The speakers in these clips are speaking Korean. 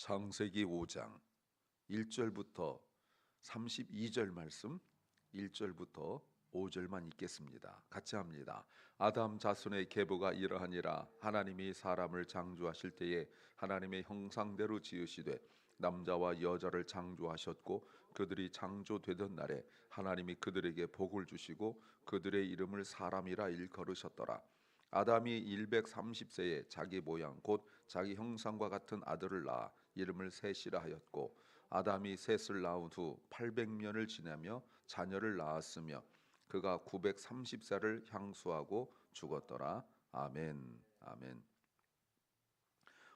창세기 5장 1절부터 32절 말씀 1절부터 5절만 읽겠습니다. 같이 합니다. 아담 자손의 계보가 이러하니라. 하나님이 사람을 창조하실 때에 하나님의 형상대로 지으시되 남자와 여자를 창조하셨고 그들이 창조되던 날에 하나님이 그들에게 복을 주시고 그들의 이름을 사람이라 일컬으셨더라. 아담이 130세에 자기 모양 곧 자기 형상과 같은 아들을 낳아 이름을 셋이라 하였고 아담이 셋을 낳은 후 800년을 지나며 자녀를 낳았으며 그가 930살을 향수하고 죽었더라. 아멘. 아멘.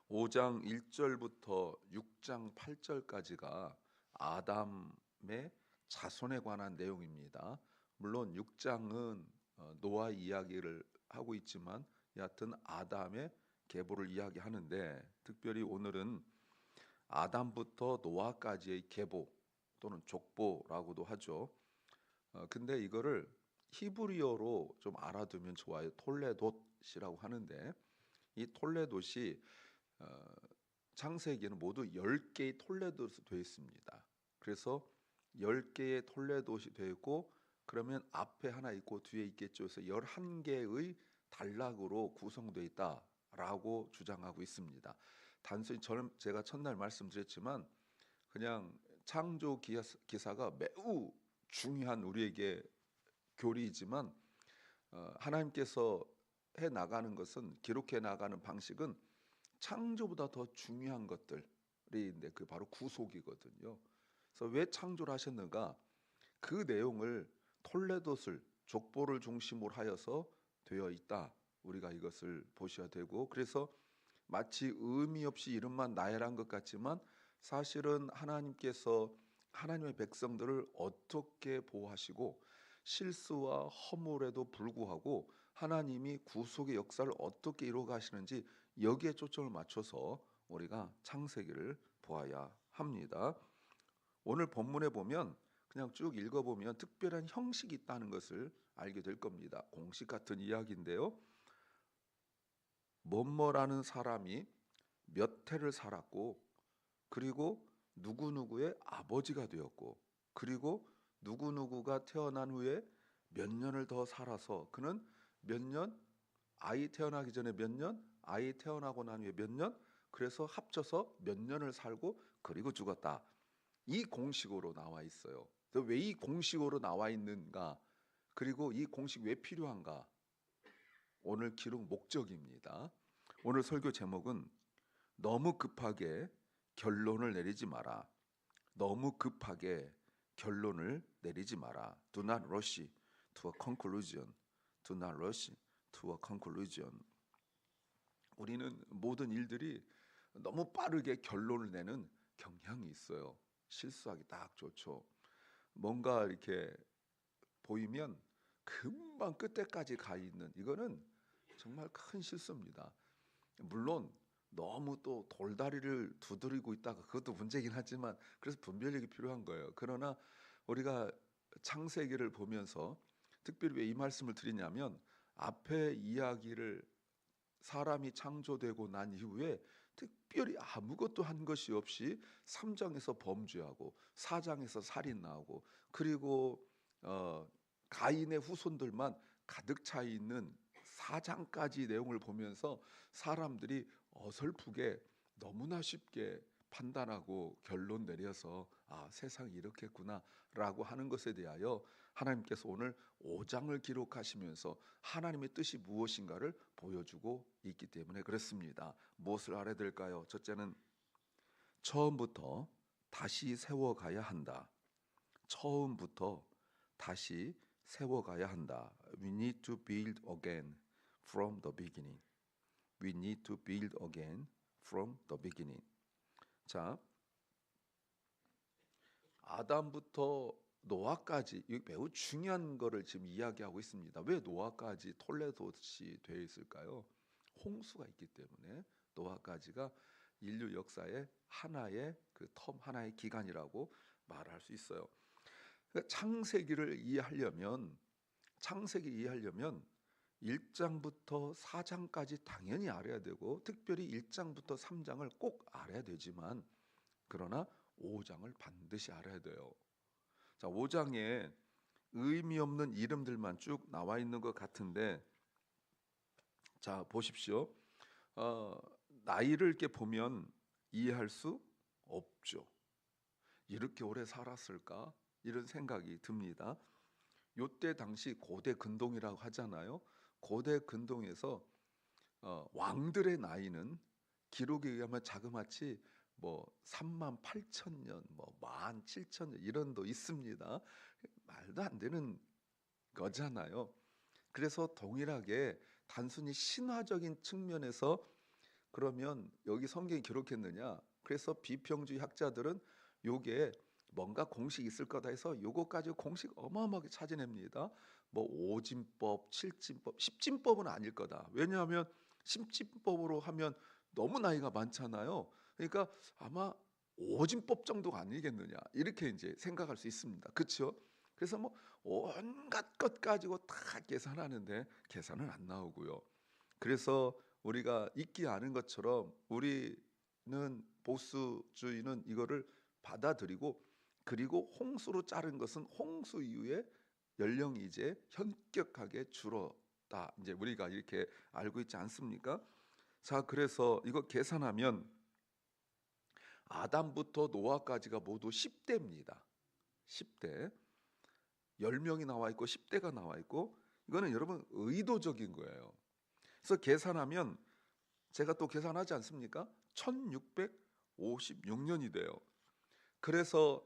5장 1절부터 6장 8절까지가 아담의 자손에 관한 내용입니다. 물론 6장은 노아 이야기를 하고 있지만 여하튼 아담의 계보를 이야기하는데 특별히 오늘은 아담부터 노아까지의 계보 또는 족보라고도 하죠. 근데 이거를 히브리어로 좀 알아두면 좋아요. 톨레돗이라고 하는데 이 톨레돗이 창세기에는 모두 10개의 톨레돗으로 되어 있습니다. 그래서 10개의 톨레돗이 되어 있고 그러면 앞에 하나 있고 뒤에 있겠죠. 그래서 11개의 단락으로 구성되어 있다라고 주장하고 있습니다. 단순히 제가 첫날 말씀드렸지만 그냥 창조 기사가 매우 중요한 우리에게 교리이지만 하나님께서 해 나가는 것은 기록해 나가는 방식은 창조보다 더 중요한 것들이 있는데 그 바로 구속이거든요. 그래서 왜 창조를 하셨는가? 그 내용을 톨레돗을 족보를 중심으로 하여서 되어 있다. 우리가 이것을 보셔야 되고 그래서 마치 의미 없이 이름만 나열한 것 같지만 사실은 하나님께서 하나님의 백성들을 어떻게 보호하시고 실수와 허물에도 불구하고 하나님이 구속의 역사를 어떻게 이루어 가시는지 여기에 초점을 맞춰서 우리가 창세기를 보아야 합니다. 오늘 본문에 보면 그냥 쭉 읽어보면 특별한 형식이 있다는 것을 알게 될 겁니다. 공식 같은 이야기인데요. 뭐뭐라는 사람이 몇 해를 살았고 그리고 누구누구의 아버지가 되었고 그리고 누구누구가 태어난 후에 몇 년을 더 살아서 그는 몇 년, 아이 태어나기 전에 몇 년, 아이 태어나고 난 후에 몇 년, 그래서 합쳐서 몇 년을 살고 그리고 죽었다. 이 공식으로 나와 있어요. 왜 이 공식으로 나와 있는가? 그리고 이 공식 왜 필요한가? 오늘 기록 목적입니다. 오늘 설교 제목은 너무 급하게 결론을 내리지 마라. 너무 급하게 결론을 내리지 마라. Do not rush to a conclusion. Do not rush to a conclusion. 우리는 모든 일들이 너무 빠르게 결론을 내는 경향이 있어요. 실수하기 딱 좋죠. 뭔가 이렇게 보이면 금방 끝에까지 가 있는 이거는 정말 큰 실수입니다. 물론 너무 또 돌다리를 두드리고 있다가 그것도 문제긴 하지만 그래서 분별력이 필요한 거예요. 그러나 우리가 창세기를 보면서 특별히 왜 이 말씀을 드리냐면 앞에 이야기를 사람이 창조되고 난 이후에 특별히 아무것도 한 것이 없이 3장에서 범죄하고 4장에서 살인 나오고 그리고 가인의 후손들만 가득 차 있는 4장까지 내용을 보면서 사람들이 어설프게 너무나 쉽게 판단하고 결론 내려서 세상이 이렇겠구나라고 하는 것에 대하여 하나님께서 오늘 5장을 기록하시면서 하나님의 뜻이 무엇인가를 보여주고 있기 때문에 그렇습니다. 무엇을 알아야 될까요? 첫째는 처음부터 다시 세워가야 한다. 처음부터 다시 세워가야 한다. We need to build again from the beginning. We need to build again from the beginning. 자, 아담부터 노아까지 이 매우 중요한 거를 지금 이야기하고 있습니다. 왜 노아까지 톨레돗이 되어 있을까요? 홍수가 있기 때문에 노아까지가 인류 역사의 하나의 그 텀, 하나의 기간이라고 말할 수 있어요. 그러니까 창세기를 이해하려면 1장부터 4장까지 당연히 알아야 되고 특별히 1장부터 3장을 꼭 알아야 되지만 그러나 5장을 반드시 알아야 돼요. 자, 5장에 의미 없는 이름들만 쭉 나와 있는 것 같은데, 자 보십시오. 어, 나이를 이렇게 보면 이해할 수 없죠. 이렇게 오래 살았을까? 이런 생각이 듭니다. 요때 당시 고대 근동이라고 하잖아요. 고대 근동에서 왕들의 나이는 기록에 의하면 자그마치 뭐 3만 8천 년, 뭐 1만 7천 년 이런 도 있습니다. 말도 안 되는 거잖아요. 그래서 동일하게 단순히 신화적인 측면에서 그러면 여기 성경이 기록했느냐? 그래서 비평주의 학자들은 요게 뭔가 공식이 있을 거다 해서 요거 가지고 공식 어마어마하게 찾아냅니다. 뭐 오진법, 칠진법, 십진법은 아닐 거다. 왜냐하면 십진법으로 하면 너무 나이가 많잖아요. 그러니까 아마 오진법 정도가 아니겠느냐 이렇게 이제 생각할 수 있습니다. 그렇죠? 그래서 뭐 온갖 것 가지고 다 계산하는데 계산은 안 나오고요. 그래서 우리가 잊지 않은 것처럼 우리는 보수주의는 이거를 받아들이고, 그리고 홍수로 자른 것은 홍수 이후에 연령이 이제 현격하게 줄었다. 이제 우리가 이렇게 알고 있지 않습니까? 자, 그래서 이거 계산하면 아담부터 노아까지가 모두 10대입니다. 10대. 10명이 나와 있고 10대가 나와 있고, 이거는 여러분 의도적인 거예요. 그래서 계산하면 제가 또 계산하지 않습니까? 1656년이 돼요. 그래서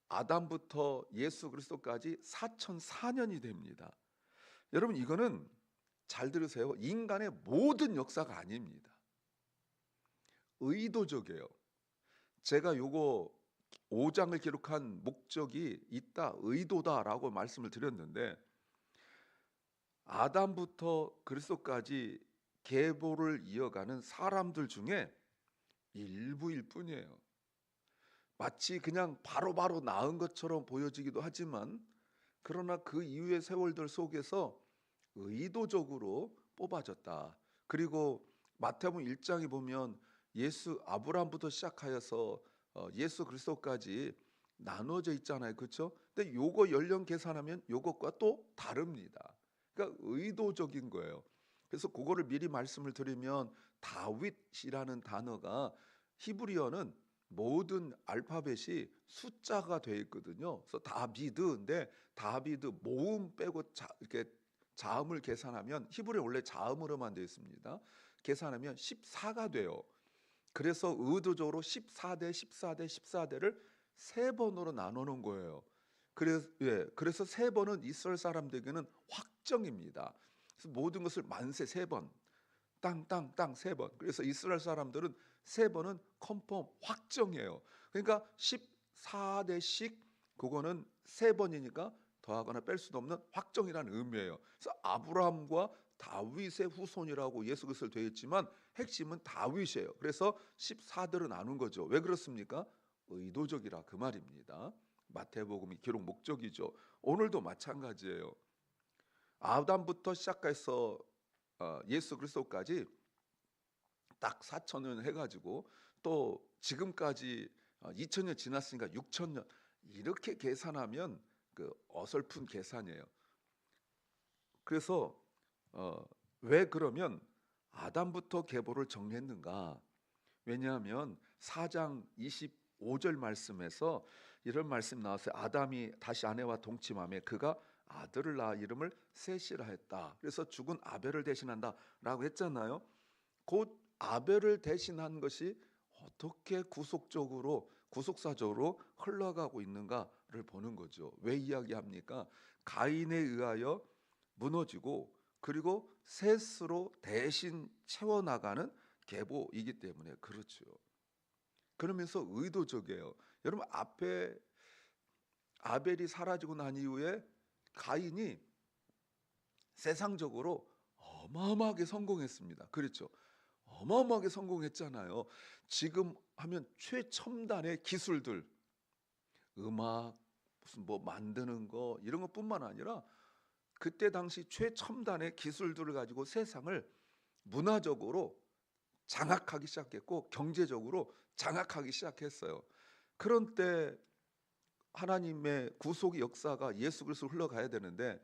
아담부터 예수 그리스도까지 4004년이 됩니다. 여러분 이거는 잘 들으세요. 인간의 모든 역사가 아닙니다. 의도적이에요. 제가 요거 5장을 기록한 목적이 있다, 의도다라고 말씀을 드렸는데, 아담부터 그리스도까지 계보를 이어가는 사람들 중에 일부일 뿐이에요. 마치 그냥 바로바로 나은 것처럼 보여지기도 하지만, 그러나 그 이후의 세월들 속에서 의도적으로 뽑아졌다. 그리고 마태복음 1장에 보면 예수 아브라함부터 시작하여서 예수 그리스도까지 나눠져 있잖아요. 그렇죠? 근데 요거 연령 계산하면 요것과 또 다릅니다. 그러니까 의도적인 거예요. 그래서 그거를 미리 말씀을 드리면 다윗이라는 단어가 히브리어는 모든 알파벳이 숫자가 되어 있거든요. 그래서 다비드인데 다비드 모음 빼고 이렇게 자음을 계산하면, 히브리 원래 자음으로만 되어 있습니다. 계산하면 14가 돼요. 그래서 의도적으로 14대, 14대, 14대를 세 번으로 나눠 놓은 거예요. 그래서 세 번은 이스라엘 사람들에게는 확정입니다. 그래서 모든 것을 만세 세 번, 땅땅땅 세 번. 그래서 이스라엘 사람들은 세 번은 컨펌 확정이에요. 그러니까 14대씩 그거는 세 번이니까 더하거나 뺄 수도 없는 확정이라는 의미예요. 그래서 아브라함과 다윗의 후손이라고 예수 그리스도 되어 있지만 핵심은 다윗이에요. 그래서 14대로 나눈 거죠. 왜 그렇습니까? 의도적이라 그 말입니다. 마태복음이 기록 목적이죠. 오늘도 마찬가지예요. 아담부터 시작해서 예수 그리스도까지 딱 4천년 해가지고 또 지금까지 2000년 지났으니까 6000년 이렇게 계산하면 그 어설픈 계산이에요. 그래서 왜 그러면 아담부터 계보를 정했는가? 왜냐하면 4장 25절 말씀에서 이런 말씀 나왔어요. 아담이 다시 아내와 동침하며 그가 아들을 낳아 이름을 셋이라 했다. 그래서 죽은 아벨을 대신한다라고 했잖아요. 곧 아벨을 대신한 것이 어떻게 구속사적으로 흘러가고 있는가를 보는 거죠. 왜 이야기합니까? 가인에 의하여 무너지고 그리고 셋으로 대신 채워나가는 계보이기 때문에 그렇죠. 그러면서 의도적이에요. 여러분 앞에 아벨이 사라지고 난 이후에 가인이 세상적으로 어마어마하게 성공했습니다. 그렇죠. 어마어마하게 성공했잖아요. 지금 하면 최첨단의 기술들, 음악 무슨 뭐 만드는 거 이런 것뿐만 아니라 그때 당시 최첨단의 기술들을 가지고 세상을 문화적으로 장악하기 시작했고 경제적으로 장악하기 시작했어요. 그런 때 하나님의 구속의 역사가 예수 그리스도로 흘러가야 되는데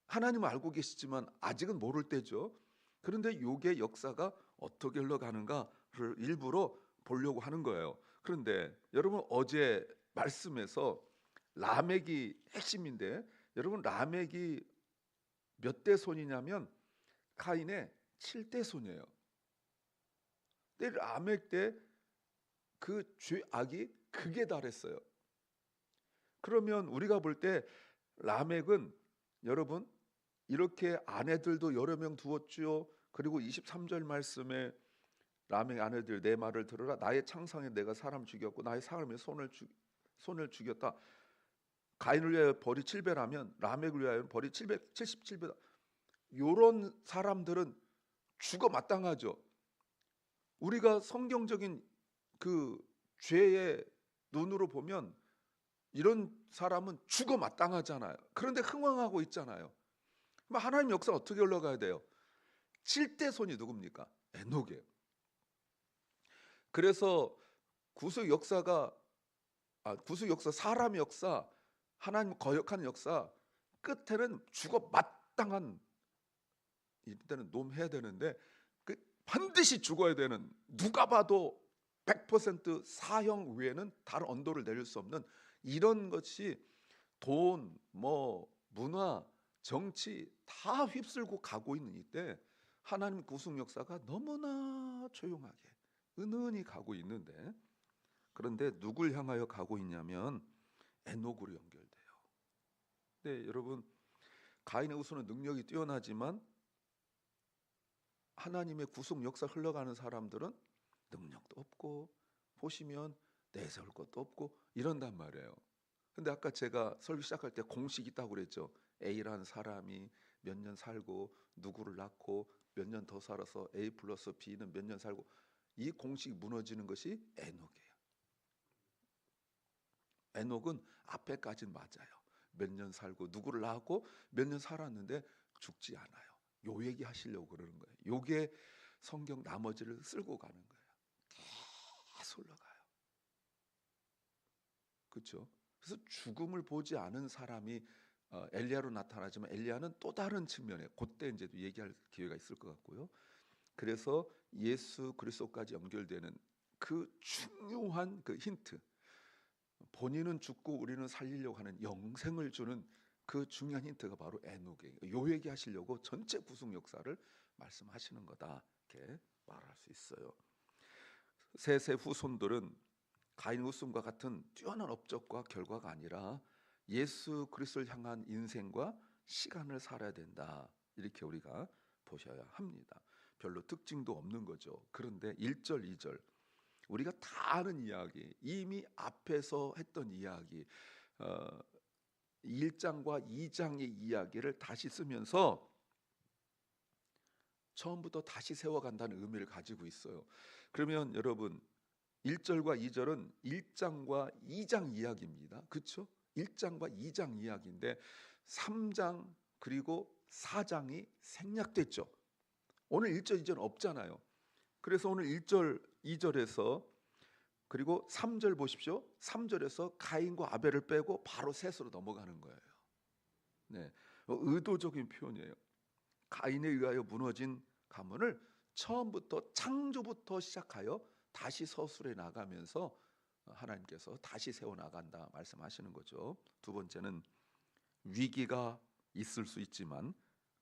하나님은 알고 계시지만 아직은 모를 때죠. 그런데 요게 역사가 어떻게 흘러가는가를 일부러 보려고 하는 거예요. 그런데 여러분 어제 말씀에서 라멕이 핵심인데 여러분 라멕이 몇 대 손이냐면 카인의 7대 손이에요. 근데 라멕 때 그 죄악이 극에 달했어요. 그러면 우리가 볼 때 라멕은 여러분 이렇게 아내들도 여러 명 두었지요. 그리고 23절 말씀에 라멕 아내들 내 말을 들으라. 나의 창상에 내가 사람 죽였고 나의 상을 위해 손을 죽였다. 가인을 위하여 벌이 7배라면 라멕을 위하여 벌이 777배다. 요런 사람들은 죽어 마땅하죠. 우리가 성경적인 그 죄의 눈으로 보면 이런 사람은 죽어 마땅하잖아요. 그런데 흥황하고 있잖아요. 그럼 하나님 역사 어떻게 흘러가야 돼요? 7대 손이 누굽니까? 에녹이에요. 그래서 구속 역사가 구속 역사, 사람의 역사, 하나님 거역하는 역사 끝에는 죽어 마땅한 이때는 놈해야 되는데 그 반드시 죽어야 되는 누가 봐도 100% 사형 외에는 다른 언도를 내릴 수 없는 이런 것이 돈, 뭐 문화, 정치 다 휩쓸고 가고 있는 이때 하나님 구속 역사가 너무나 조용하게 은은히 가고 있는데 그런데 누굴 향하여 가고 있냐면 에녹으로 연결돼요. 네, 여러분 가인의 후손은 능력이 뛰어나지만 하나님의 구속 역사 흘러가는 사람들은 능력도 없고 보시면 내세울 것도 없고 이런단 말이에요. 근데 아까 제가 설교 시작할 때 공식 있다고 그랬죠. A라는 사람이 몇 년 살고 누구를 낳고 몇 년 더 살아서 A 플러스 B는 몇 년 살고 이 공식이 무너지는 것이 에녹이에요. 에녹은 앞에까지는 맞아요. 몇 년 살고 누구를 낳았고 몇 년 살았는데 죽지 않아요. 요 얘기 하시려고 그러는 거예요. 요게 성경 나머지를 쓸고 가는 거예요. 계속 올라가요. 그렇죠? 그래서 죽음을 보지 않은 사람이 엘리야로 나타나지만 엘리야는 또 다른 측면에 그때 이제도 얘기할 기회가 있을 것 같고요. 그래서 예수 그리스도까지 연결되는 그 중요한 그 힌트, 본인은 죽고 우리는 살리려고 하는 영생을 주는 그 중요한 힌트가 바로 에녹이에요. 요 얘기하시려고 전체 구속 역사를 말씀하시는 거다 이렇게 말할 수 있어요. 셋의 후손들은 가인 후손과 같은 뛰어난 업적과 결과가 아니라 예수 그리스도를 향한 인생과 시간을 살아야 된다. 이렇게 우리가 보셔야 합니다. 별로 특징도 없는 거죠. 그런데 1절, 2절 우리가 다 아는 이야기, 이미 앞에서 했던 이야기, 1장과 2장의 이야기를 다시 쓰면서 처음부터 다시 세워간다는 의미를 가지고 있어요. 그러면 여러분 1절과 2절은 1장과 2장 이야기입니다. 그렇죠? 1장과 2장 이야기인데 3장 그리고 4장이 생략됐죠. 오늘 1절, 2절 없잖아요. 그래서 오늘 1절, 2절에서 그리고 3절 보십시오. 3절에서 가인과 아벨을 빼고 바로 셋으로 넘어가는 거예요. 네, 의도적인 표현이에요. 가인에 의하여 무너진 가문을 처음부터 창조부터 시작하여 다시 서술해 나가면서 하나님께서 다시 세워 나간다 말씀하시는 거죠. 두 번째는 위기가 있을 수 있지만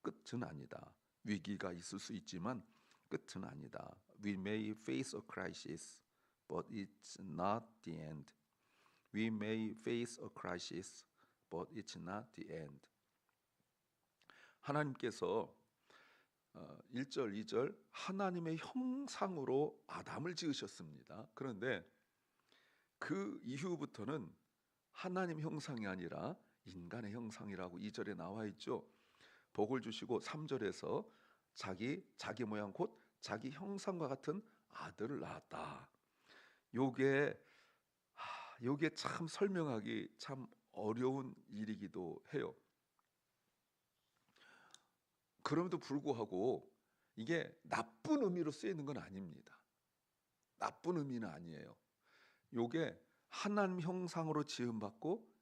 끝은 아니다. 위기가 있을 수 있지만 끝은 아니다. We may face a crisis, but it's not the end. We may face a crisis, but it's not the end. 하나님께서 1절, 2절 하나님의 형상으로 아담을 지으셨습니다. 그런데 그 이후부터는 하나님 형상이 아니라 인간의 형상이라고 2절에 나와 있죠. 복을 주시고 3절에서 자기 모양 곧 자기 형상과 같은 아들을 낳았다. 요게 참 설명하기 참 어려운 일이기도 해요. 그럼에도 불구하고 이게 나쁜 의미로 쓰이는 건 아닙니다. 나쁜 의미는 아니에요. 요게 하나님 형상으로 지음받고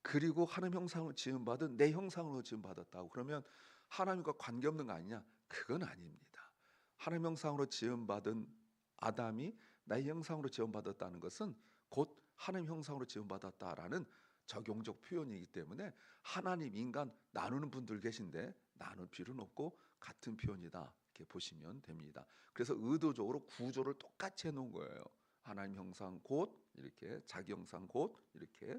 그리고 하나님 형상으로 지음받은 내 형상으로 지음받았다고 그러면 하나님과 관계없는 거 아니냐? 그건 아닙니다. 하나님 형상으로 지음받은 아담이 나의 형상으로 지음받았다는 것은 곧 하나님 형상으로 지음받았다라는 적용적 표현이기 때문에 하나님 인간 나누는 분들 계신데 나눌 필요는 없고 같은 표현이다 이렇게 보시면 됩니다. 그래서 의도적으로 구조를 똑같이 해놓은 거예요. 하나님 형상 곧 이렇게 자기 형상 곧 이렇게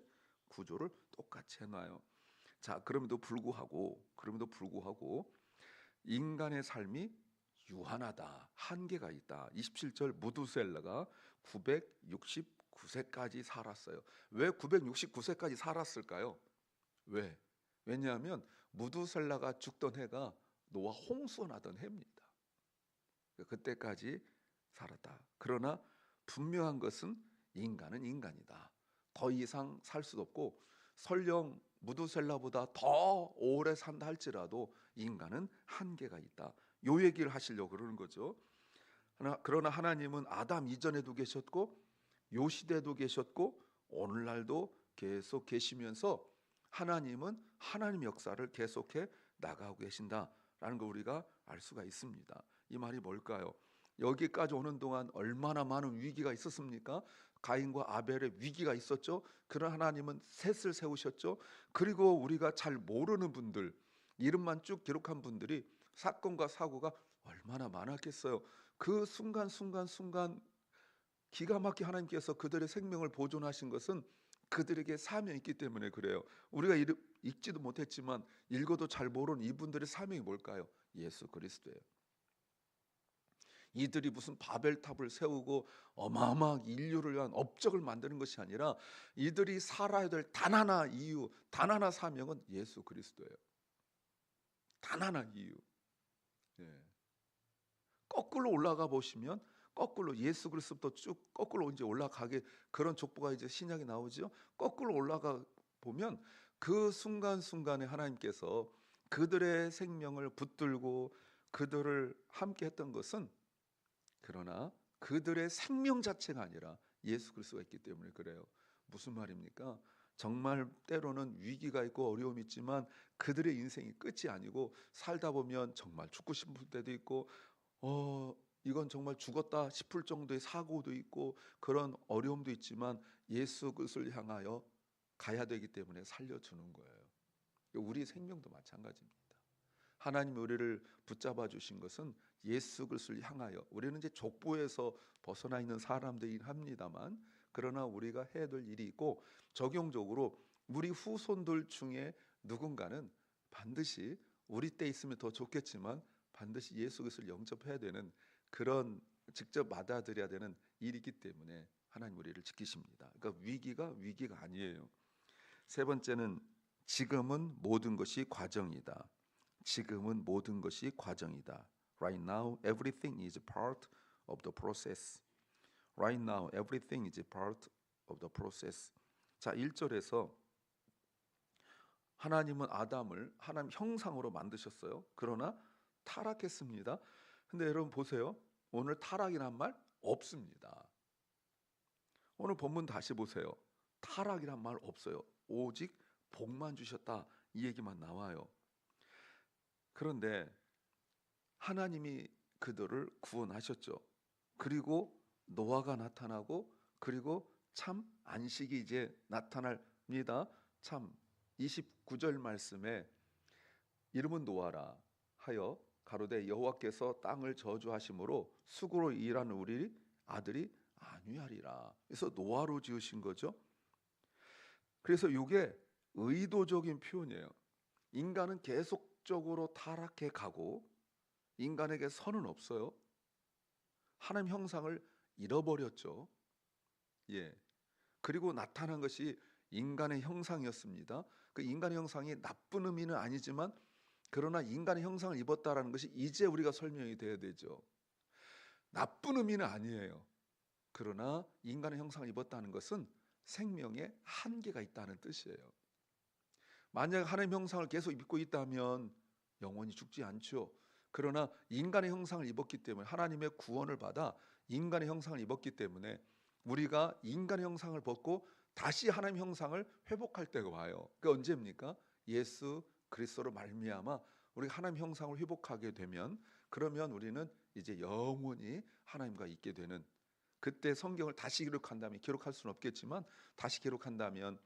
구조를 똑같이 해놔요. 자, 그럼에도 불구하고 인간의 삶이 유한하다, 한계가 있다. 27절 무두셀라가 969세까지 살았어요. 왜 969세까지 살았을까요? 왜? 왜냐하면 무두셀라가 죽던 해가 노아 홍수가 나던 해입니다. 그때까지 살았다. 그러나 분명한 것은 인간은 인간이다. 더 이상 살 수도 없고 설령 무두셀라보다 더 오래 산다 할지라도 인간은 한계가 있다. 요 얘기를 하시려고 그러는 거죠. 그러나 하나님은 아담 이전에도 계셨고 요 시대도 계셨고 오늘날도 계속 계시면서 하나님은 하나님 역사를 계속해 나가고 계신다라는 걸 우리가 알 수가 있습니다. 이 말이 뭘까요? 여기까지 오는 동안 얼마나 많은 위기가 있었습니까? 가인과 아벨의 위기가 있었죠. 그러나 하나님은 셋을 세우셨죠. 그리고 우리가 잘 모르는 분들, 이름만 쭉 기록한 분들이 사건과 사고가 얼마나 많았겠어요. 그 순간 기가 막히게 하나님께서 그들의 생명을 보존하신 것은 그들에게 사명이 있기 때문에 그래요. 우리가 읽지도 못했지만 읽어도 잘 모르는 이분들의 사명이 뭘까요? 예수 그리스도예요. 이들이 무슨 바벨탑을 세우고 어마어마하게 인류를 위한 업적을 만드는 것이 아니라 이들이 살아야 될 단 하나 이유, 단 하나 사명은 예수 그리스도예요. 단 하나 이유. 예. 거꾸로 올라가 보시면 거꾸로 예수 그리스도부터 쭉 거꾸로 이제 올라가게 그런 족보가 이제 신약에 나오죠. 거꾸로 올라가 보면 그 순간순간에 하나님께서 그들의 생명을 붙들고 그들을 함께 했던 것은 그러나 그들의 생명 자체가 아니라 예수 그리스도가 있기 때문에 그래요. 무슨 말입니까? 정말 때로는 위기가 있고 어려움이 있지만 그들의 인생이 끝이 아니고 살다 보면 정말 죽고 싶을 때도 있고 이건 정말 죽었다 싶을 정도의 사고도 있고 그런 어려움도 있지만 예수 그리스도를 향하여 가야 되기 때문에 살려주는 거예요. 우리 생명도 마찬가지입니다. 하나님 우리를 붙잡아 주신 것은 예수 그리스도를 향하여 우리는 이제 족보에서 벗어나 있는 사람들이긴 합니다만 그러나 우리가 해야 될 일이 있고 적용적으로 우리 후손들 중에 누군가는 반드시 우리 때 있으면 더 좋겠지만 반드시 예수 그리스도를 영접해야 되는 그런 직접 받아들여야 되는 일이기 때문에 하나님 우리를 지키십니다. 그러니까 위기가 아니에요. 세 번째는 지금은 모든 것이 과정이다. 지금은 모든 것이 과정이다. Right now, everything is part of the process. Right now, everything is part of the process. 자, 1절에서 하나님은 아담을 하나님 형상으로 만드셨어요. 그러나 타락했습니다. 근데 여러분 보세요. 오늘 타락이란 말 없습니다. 오늘 본문 다시 보세요. 타락이란 말 없어요. 오직 복만 주셨다. 이 얘기만 나와요. 그런데 하나님이 그들을 구원하셨죠. 그리고 노아가 나타나고 그리고 참 안식이 이제 나타납니다. 참 29절 말씀에 이름은 노아라 하여 가로되 여호와께서 땅을 저주하심으로 수고로 일하는 우리 아들이 안위하리라. 그래서 노아로 지으신 거죠. 그래서 이게 의도적인 표현이에요. 인간은 계속적으로 타락해 가고 인간에게 선은 없어요. 하나님 형상을 잃어버렸죠. 예. 그리고 나타난 것이 인간의 형상이었습니다. 그 인간의 형상이 나쁜 의미는 아니지만 그러나 인간의 형상을 입었다라는 것이 이제 우리가 설명이 돼야 되죠. 나쁜 의미는 아니에요. 그러나 인간의 형상을 입었다는 것은 생명에 한계가 있다는 뜻이에요. 만약 하나님 형상을 계속 입고 있다면 영원히 죽지 않죠. 그러나 인간의 형상을 입었기 때문에, 하나님의 구원을 받아 인간의 형상을 입었기 때문에 우리가 인간의 형상을 벗고 다시 하나님 형상을 회복할 때가 와요. 그 언제입니까? 예수 그리스도로 말미암아 우리가 하나님 형상을 회복하게 되면, 그러면 우리는 이제 영원히 하나님과 있게 되는, 그때 성경을 다시 기록한다면, 기록할 수는 없겠지만 다시 기록한다면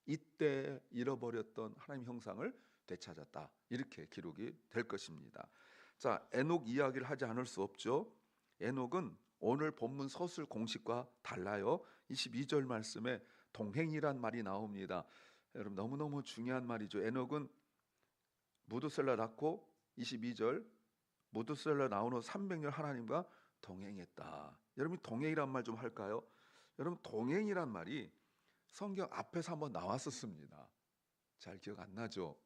이때 잃어버렸던 하나님 형상을 되찾았다, 이렇게 기록이 될 것입니다. 자, 에녹 이야기를 하지 않을 수 없죠. 에녹은 오늘 본문 서술 공식과 달라요. 22절 말씀에 동행이란 말이 나옵니다. 여러분, 너무너무 중요한 말이죠. 에녹은 무드셀라 낳고 22절 무드셀라 나온 후 300년 하나님과 동행했다. 여러분, 동행이란 말 좀 할까요? 여러분, 동행이란 말이 성경 앞에서 한번 나왔었습니다. 잘 기억 안 나죠?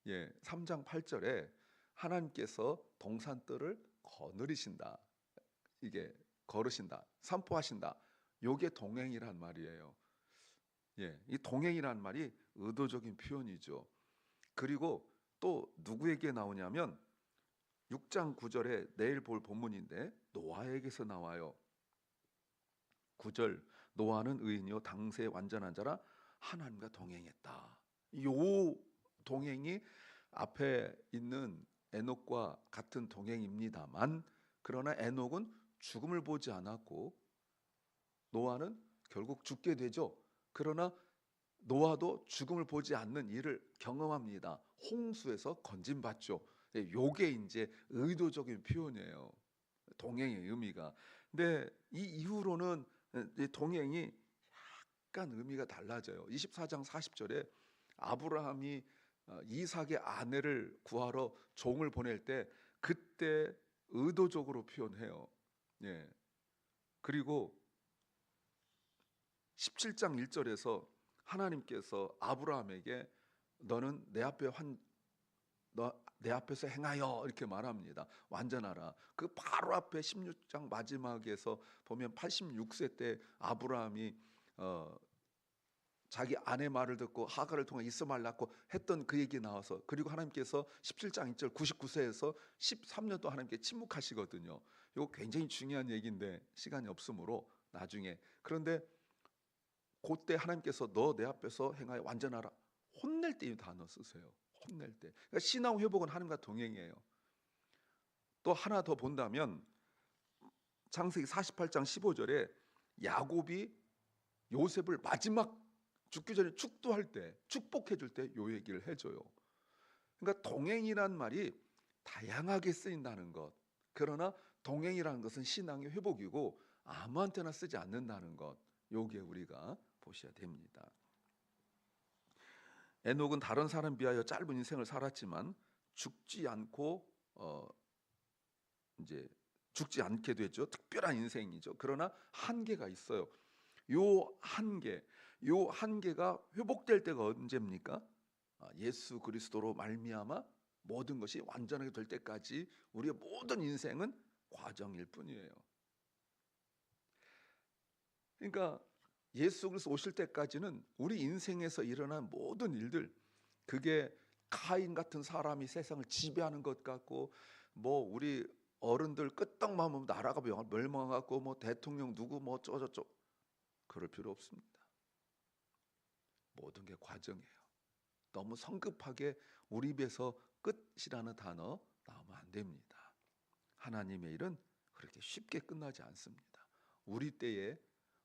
예, 3장 8절에 하나님께서 동산뜰을 거느리신다, 이게 걸으신다, 산포하신다, 요게 동행이란 말이에요. 예, 이 동행이란 말이 의도적인 표현이죠. 그리고 또 누구에게 나오냐면 6장 9절에 내일 볼 본문인데 노아에게서 나와요. 9절, 노아는 의인이요 당세의 완전한 자라 하나님과 동행했다. 요 동행이 앞에 있는 에녹과 같은 동행입니다만, 그러나 에녹은 죽음을 보지 않았고 노아는 결국 죽게 되죠. 그러나 노아도 죽음을 보지 않는 일을 경험합니다. 홍수에서 건진받죠. 요게 이제 의도적인 표현이에요, 동행의 의미가. 근데 이 이후로는 이 동행이 약간 의미가 달라져요. 24장 40절에 아브라함이 이삭의 아내를 구하러 종을 보낼 때 그때 의도적으로 표현해요. 예. 그리고 17장 1절에서 하나님께서 아브라함에게 너는 내 앞에서 행하여, 이렇게 말합니다. 완전하라. 그 바로 앞에 16장 마지막에서 보면 86세 때 아브라함이 자기 아내 말을 듣고 하갈을 통해 이스마엘 낳고 했던 그 얘기 나와서, 그리고 하나님께서 17장 2절 99세에서 13년 동안 하나님께 침묵하시거든요. 이거 굉장히 중요한 얘기인데 시간이 없으므로 나중에. 그런데 그때 하나님께서 너 내 앞에서 행하여 완전하라, 혼낼 때 이 단어 쓰세요. 혼낼 때. 그러니까 신앙 회복은 하나님과 동행이에요. 또 하나 더 본다면 창세기 48장 15절에 야곱이 요셉을 마지막 죽기 전에 축도할 때, 축복해 줄 때 요 얘기를 해줘요. 그러니까 동행이란 말이 다양하게 쓰인다는 것, 그러나 동행이라는 것은 신앙의 회복이고 아무한테나 쓰지 않는다는 것, 요게 우리가 보셔야 됩니다. 에녹은 다른 사람 비하여 짧은 인생을 살았지만 죽지 않고 이제 죽지 않게 되죠. 특별한 인생이죠. 그러나 한계가 있어요. 요 한계가 회복될 때가 언제입니까? 예수 그리스도로 말미암아 모든 것이 완전하게 될 때까지 우리의 모든 인생은 과정일 뿐이에요. 그러니까 예수 그리스도 오실 때까지는 우리 인생에서 일어난 모든 일들, 그게 카인 같은 사람이 세상을 지배하는 것 같고, 뭐 우리 어른들 끄떡만 나라가 멸망하고 뭐 대통령 누구 뭐 어쩌고저쩌고, 그럴 필요 없습니다. 모든 게 과정이에요. 너무 성급하게 우리 입에서 끝이라는 단어 나오면 안 됩니다. 하나님의 일은 그렇게 쉽게 끝나지 않습니다. 우리 때에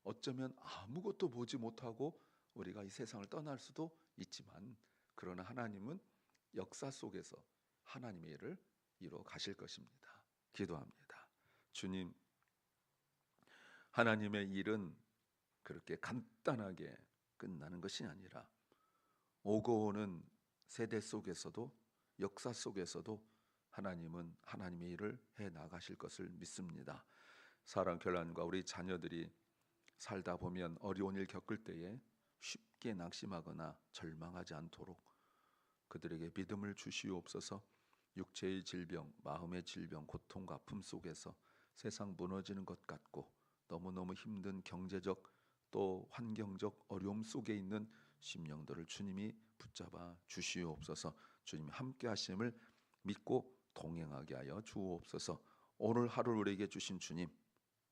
어쩌면 아무것도 보지 못하고 우리가 이 세상을 떠날 수도 있지만, 그러나 하나님은 역사 속에서 하나님의 일을 이루어 가실 것입니다. 기도합니다. 주님, 하나님의 일은 그렇게 간단하게 끝나는 것이 아니라 오고 오는 세대 속에서도, 역사 속에서도 하나님은 하나님의 일을 해 나가실 것을 믿습니다. 사랑 교회과 우리 자녀들이 살다 보면 어려운 일 겪을 때에 쉽게 낙심하거나 절망하지 않도록 그들에게 믿음을 주시옵소서. 육체의 질병, 마음의 질병, 고통과 아픔 속에서 세상 무너지는 것 같고 너무너무 힘든 경제적 또 환경적 어려움 속에 있는 심령들을 주님이 붙잡아 주시옵소서. 주님이 함께 하심을 믿고 동행하게 하여 주옵소서. 오늘 하루 우리에게 주신 주님,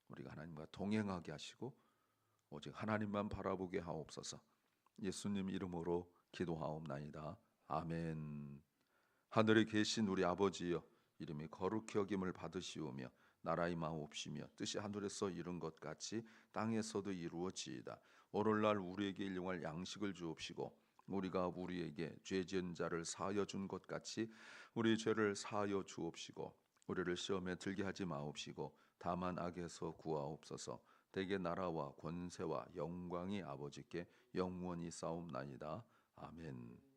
우리가 하나님과 동행하게 하시고 오직 하나님만 바라보게 하옵소서. 예수님 이름으로 기도하옵나이다. 아멘. 하늘에 계신 우리 아버지여, 이름이 거룩히 여김을 받으시오며 나라의 마옵시며 뜻이 하늘에서 이룬 것 같이 땅에서도 이루어지이다. 오늘날 우리에게 일용할 양식을 주옵시고 우리가 우리에게 죄 지은 자를 사하여 준 것 같이 우리 죄를 사하여 주옵시고 우리를 시험에 들게 하지 마옵시고 다만 악에서 구하옵소서. 대개 나라와 권세와 영광이 아버지께 영원히 싸움나이다. 아멘.